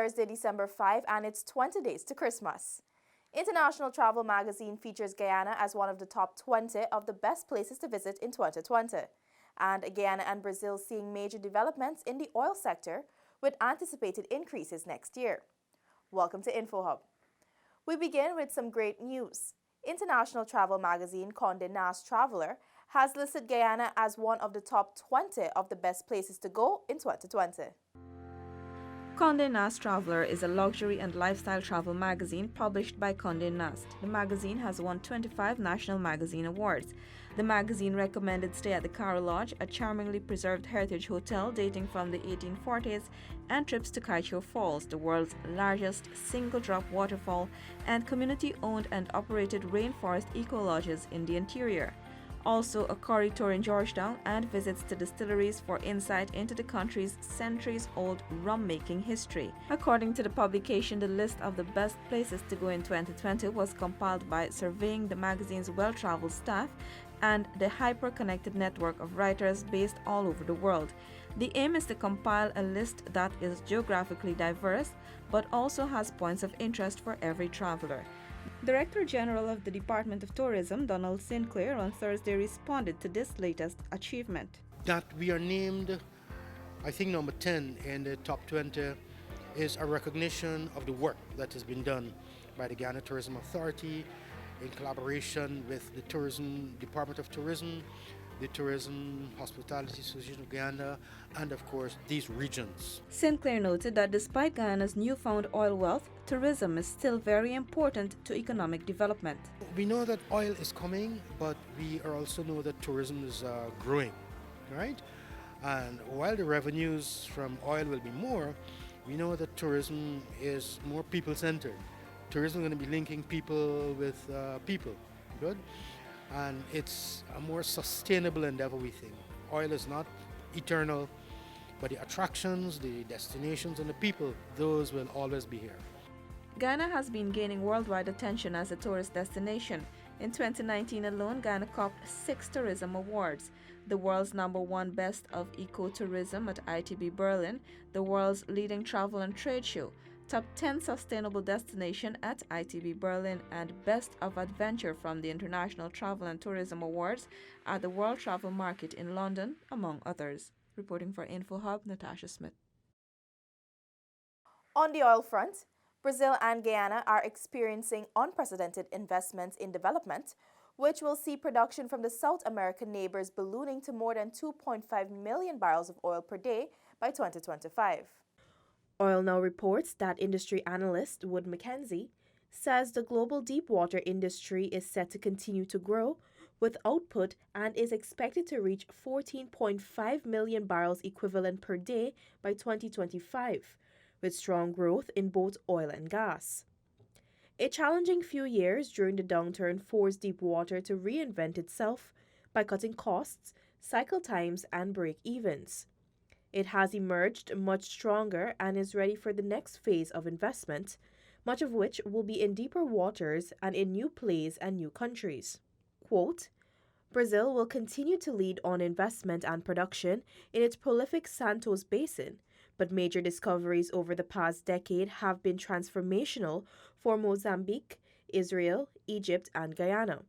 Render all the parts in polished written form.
Thursday, December 5, and it's 20 days to Christmas. International Travel Magazine features Guyana as one of the top 20 of the best places to visit in 2020. And Guyana and Brazil seeing major developments in the oil sector with anticipated increases next year. Welcome to InfoHub. We begin with some great news. International Travel Magazine Conde Nast Traveler has listed Guyana as one of the top 20 of the best places to go in 2020. Conde Nast Traveler is a luxury and lifestyle travel magazine published by Conde Nast. The magazine has won 25 national magazine awards. The magazine recommended stay at the Caro Lodge, a charmingly preserved heritage hotel dating from the 1840s, and trips to Kaito Falls, the world's largest single-drop waterfall, and community-owned and operated rainforest eco-lodges in the interior. Also, a curry tour in Georgetown and visits to distilleries for insight into the country's centuries-old rum-making history. According to the publication, the list of the best places to go in 2020 was compiled by surveying the magazine's well-traveled staff and the hyper-connected network of writers based all over the world. The aim is to compile a list that is geographically diverse but also has points of interest for every traveler. Director General of the Department of Tourism, Donald Sinclair, on Thursday responded to this latest achievement. That we are named, I think, number 10 in the top 20 is a recognition of the work that has been done by the Guyana Tourism Authority in collaboration with the Department of Tourism, the Tourism Hospitality Association of Guyana, and of course these regions. Sinclair noted that despite Guyana's newfound oil wealth, tourism is still very important to economic development. We know that oil is coming, but we also know that tourism is growing, right? And while the revenues from oil will be more, we know that tourism is more people-centered. Tourism is going to be linking people with people, good? And it's a more sustainable endeavor, we think. Oil is not eternal, but the attractions, the destinations, and the people, those will always be here. Guyana has been gaining worldwide attention as a tourist destination. In 2019 alone, Guyana copped 6 tourism awards: the world's #1 best of ecotourism at ITB Berlin, the world's leading travel and trade show, top 10 sustainable destination at ITB Berlin, and best of adventure from the International Travel and Tourism Awards at the World Travel Market in London, among others. Reporting for InfoHub, Natasha Smith. On the oil front, Brazil and Guyana are experiencing unprecedented investments in development, which will see production from the South American neighbors ballooning to more than 2.5 million barrels of oil per day by 2025. Oil Now reports that industry analyst Wood Mackenzie says the global deepwater industry is set to continue to grow with output and is expected to reach 14.5 million barrels equivalent per day by 2025, with strong growth in both oil and gas. A challenging few years during the downturn forced deepwater to reinvent itself by cutting costs, cycle times, and break-evens. It has emerged much stronger and is ready for the next phase of investment, much of which will be in deeper waters and in new plays and new countries. Quote, Brazil will continue to lead on investment and production in its prolific Santos Basin, but major discoveries over the past decade have been transformational for Mozambique, Israel, Egypt, and Guyana.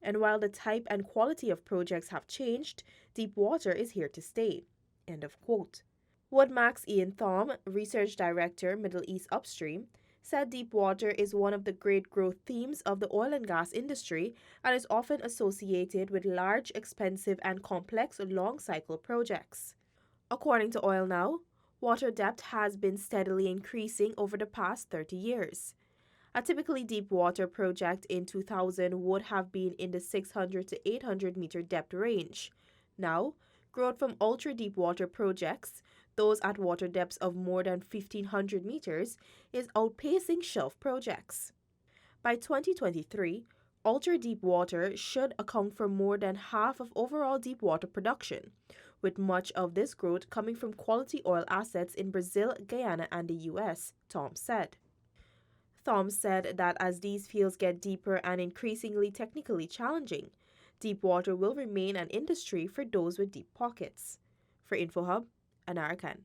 And while the type and quality of projects have changed, deepwater is here to stay. End of quote. Woodmac's Ian Thom, Research Director, Middle East Upstream, said deepwater is one of the great growth themes of the oil and gas industry and is often associated with large, expensive, and complex long-cycle projects. According to Oil Now, water depth has been steadily increasing over the past 30 years. A typically deepwater project in 2000 would have been in the 600 to 800 meter depth range. Now, growth from ultra-deepwater projects, those at water depths of more than 1,500 meters, is outpacing shelf projects. By 2023, ultra-deepwater should account for more than half of overall deepwater production, with much of this growth coming from quality oil assets in Brazil, Guyana, and the U.S., Thom said. Thom said that as these fields get deeper and increasingly technically challenging, deepwater will remain an industry for those with deep pockets. For InfoHub, Anara Khan.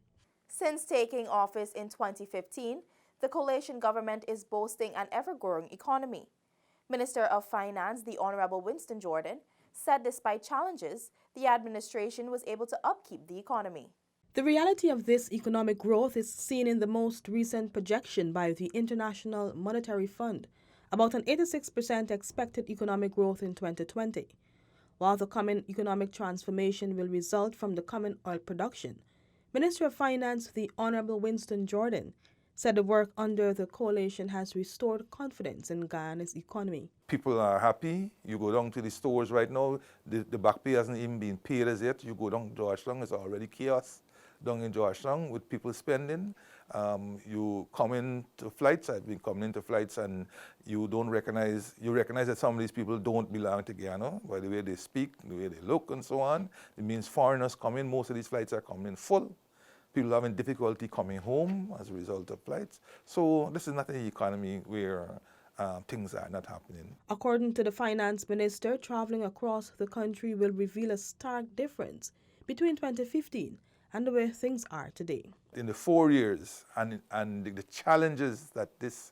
Since taking office in 2015, the coalition government is boasting an ever-growing economy. Minister of Finance, the Honorable Winston Jordan, said despite challenges, the administration was able to upkeep the economy. The reality of this economic growth is seen in the most recent projection by the International Monetary Fund, about an 86% expected economic growth in 2020. While the coming economic transformation will result from the common oil production, Minister of Finance, the Honorable Winston Jordan, said the work under the coalition has restored confidence in Guyana's economy. People are happy. You go down to the stores right now, the back pay hasn't even been paid as yet. You go down to Georgetown, it's already chaos down in Georgetown with people spending. You come into flights, I've been coming into flights, and you recognize that some of these people don't belong to Guyana by the way they speak, the way they look and so on. It means foreigners come in, most of these flights are coming full. People are having difficulty coming home as a result of flights. So this is not an economy where things are not happening. According to the finance minister, traveling across the country will reveal a stark difference between 2015 and the way things are today. In the 4 years and the challenges that this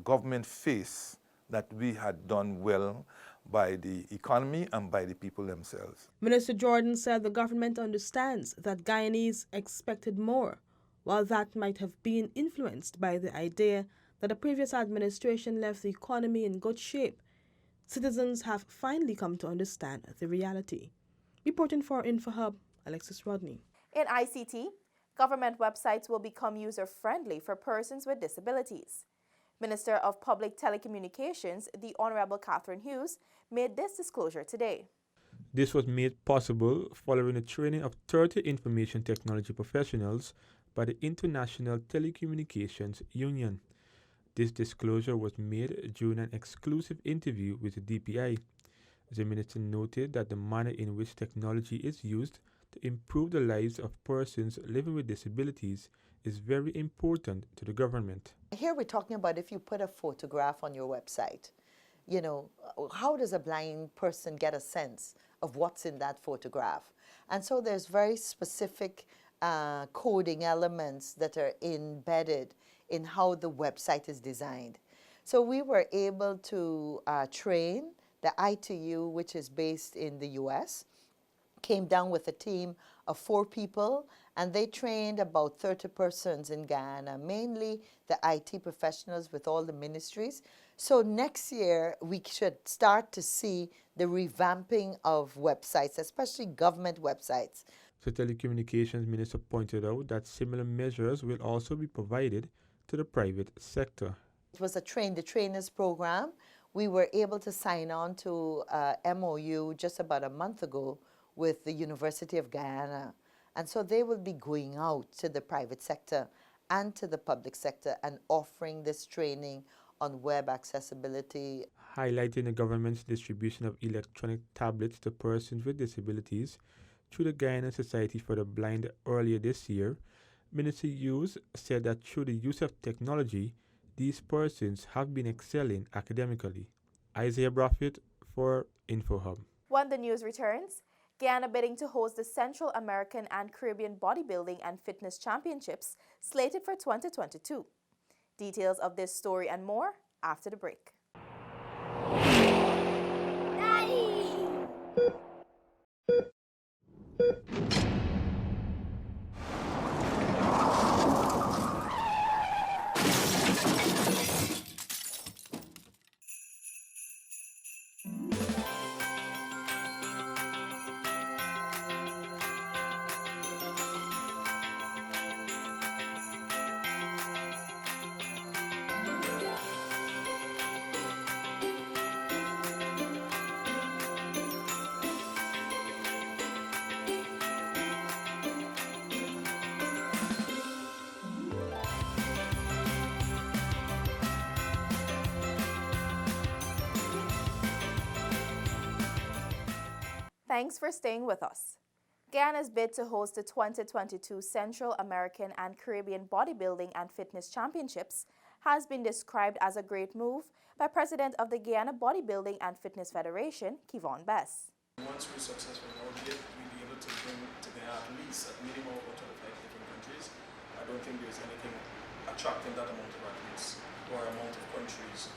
government faced, that we had done well by the economy and by the people themselves. Minister Jordan said the government understands that Guyanese expected more, while that might have been influenced by the idea that the previous administration left the economy in good shape. Citizens have finally come to understand the reality. Reporting for InfoHub, Alexis Rodney. In ICT, government websites will become user-friendly for persons with disabilities. Minister of Public Telecommunications, the Honorable Catherine Hughes, made this disclosure today. This was made possible following the training of 30 information technology professionals by the International Telecommunications Union. This disclosure was made during an exclusive interview with the DPI. The minister noted that the manner in which technology is used to improve the lives of persons living with disabilities is very important to the government. Here we're talking about if you put a photograph on your website, you know, how does a blind person get a sense of what's in that photograph? And so there's very specific coding elements that are embedded in how the website is designed. So we were able to train the ITU, which is based in the US, came down with a team of 4 people, and they trained about 30 persons in Guyana, mainly the IT professionals with all the ministries. So next year, we should start to see the revamping of websites, especially government websites. The Telecommunications Minister pointed out that similar measures will also be provided to the private sector. It was the trainers program. We were able to sign on to MOU just about a month ago with the University of Guyana. And so they will be going out to the private sector and to the public sector and offering this training on web accessibility. Highlighting the government's distribution of electronic tablets to persons with disabilities through the Guyana Society for the Blind earlier this year, Minister Hughes said that through the use of technology, these persons have been excelling academically. Isaiah Braffett for InfoHub. When the news returns, Guyana bidding to host the Central American and Caribbean Bodybuilding and Fitness Championships slated for 2022. Details of this story and more after the break. Daddy! Thanks for staying with us. Guyana's bid to host the 2022 Central American and Caribbean Bodybuilding and Fitness Championships has been described as a great move by President of the Guyana Bodybuilding and Fitness Federation, Kevon Bess. Once we're successful in our bid, we'll be able to bring to the athletes at minimum about 25 different countries. I don't think there's anything attracting that amount of athletes or amount of countries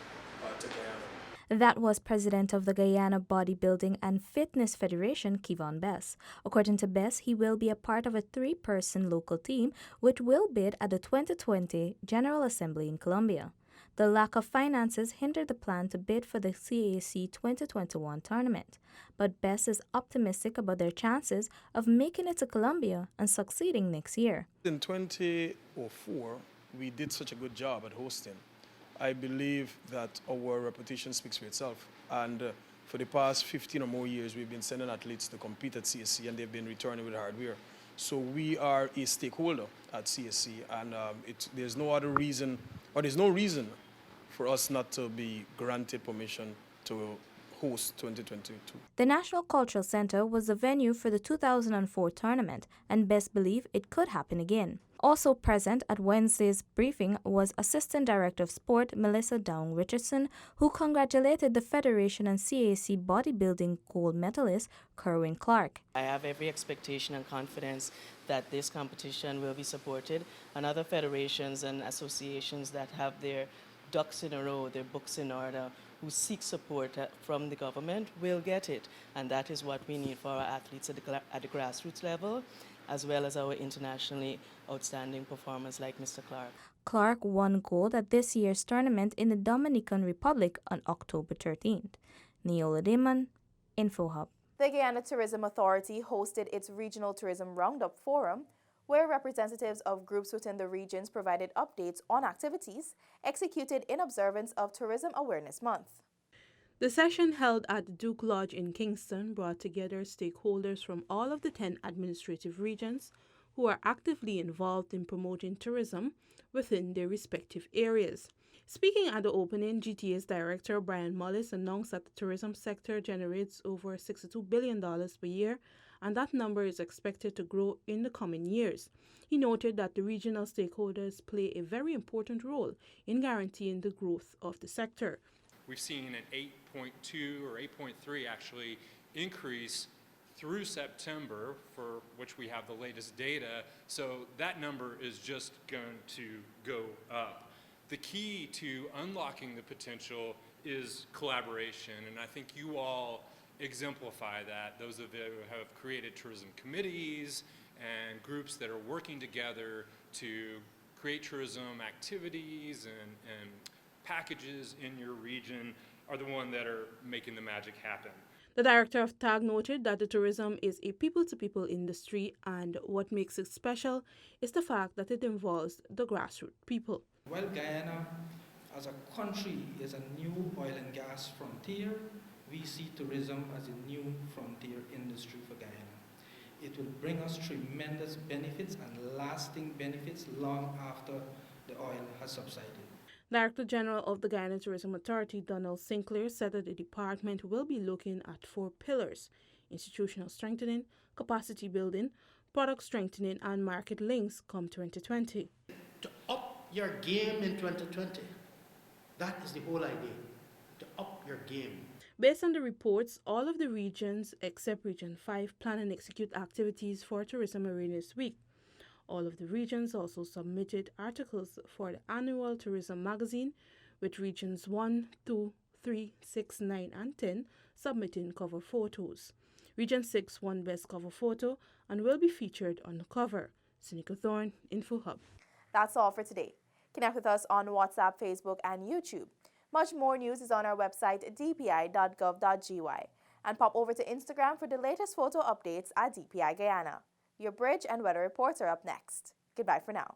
to Guyana. That was president of the Guyana Bodybuilding and Fitness Federation, Kevon Bess. According to Bess, he will be a part of a 3-person local team which will bid at the 2020 General Assembly in Colombia. The lack of finances hindered the plan to bid for the CAC 2021 tournament, but Bess is optimistic about their chances of making it to Colombia and succeeding next year. In 2004, we did such a good job at hosting. I believe that our reputation speaks for itself. And for the past 15 or more years, we've been sending athletes to compete at CSC, and they've been returning with hardware. So we are a stakeholder at CSC, and there's no other reason, or there's no reason for us not to be granted permission to host 2022. The National Cultural Center was the venue for the 2004 tournament, and Bess believe it could happen again. Also present at Wednesday's briefing was Assistant Director of Sport Melissa Downg Richardson, who congratulated the Federation and CAC bodybuilding gold medalist Kerwin Clark. I have every expectation and confidence that this competition will be supported, and other federations and associations that have their ducks in a row, their books in order, who seek support from the government will get it. And that is what we need for our athletes at the grassroots level, as well as our internationally outstanding performers like Mr. Clark. Clark won gold at this year's tournament in the Dominican Republic on October 13th. Neola Damon, InfoHub. The Guyana Tourism Authority hosted its Regional Tourism Roundup Forum, where representatives of groups within the regions provided updates on activities executed in observance of Tourism Awareness Month. The session held at the Duke Lodge in Kingston brought together stakeholders from all of the 10 administrative regions who are actively involved in promoting tourism within their respective areas. Speaking at the opening, GTA's Director Brian Mullis announced that the tourism sector generates over $62 billion per year, and that number is expected to grow in the coming years. He noted that the regional stakeholders play a very important role in guaranteeing the growth of the sector. We've seen an 8.2 or 8.3 actually increase through September, for which we have the latest data. So that number is just going to go up. The key to unlocking the potential is collaboration, and I think you all exemplify that. Those of you who have created tourism committees and groups that are working together to create tourism activities and packages in your region are the one that are making the magic happen. The director of TAG noted that the tourism is a people-to-people industry, and what makes it special is the fact that it involves the grassroots people. While Guyana as a country is a new oil and gas frontier, we see tourism as a new frontier industry for Guyana. It will bring us tremendous benefits and lasting benefits long after the oil has subsided. Director General of the Guyana Tourism Authority, Donald Sinclair, said that the department will be looking at 4 pillars: institutional strengthening, capacity building, product strengthening, and market links come 2020. To up your game in 2020. That is the whole idea, to up your game. Based on the reports, all of the regions except Region 5 plan and execute activities for Tourism Awareness Week. All of the regions also submitted articles for the annual tourism magazine, with regions 1, 2, 3, 6, 9, and 10 submitting cover photos. Region 6 won Best Cover Photo and will be featured on the cover. Seneca Thorne, InfoHub. That's all for today. Connect with us on WhatsApp, Facebook, and YouTube. Much more news is on our website, dpi.gov.gy. And pop over to Instagram for the latest photo updates at DPI Guyana. Your bridge and weather reports are up next. Goodbye for now.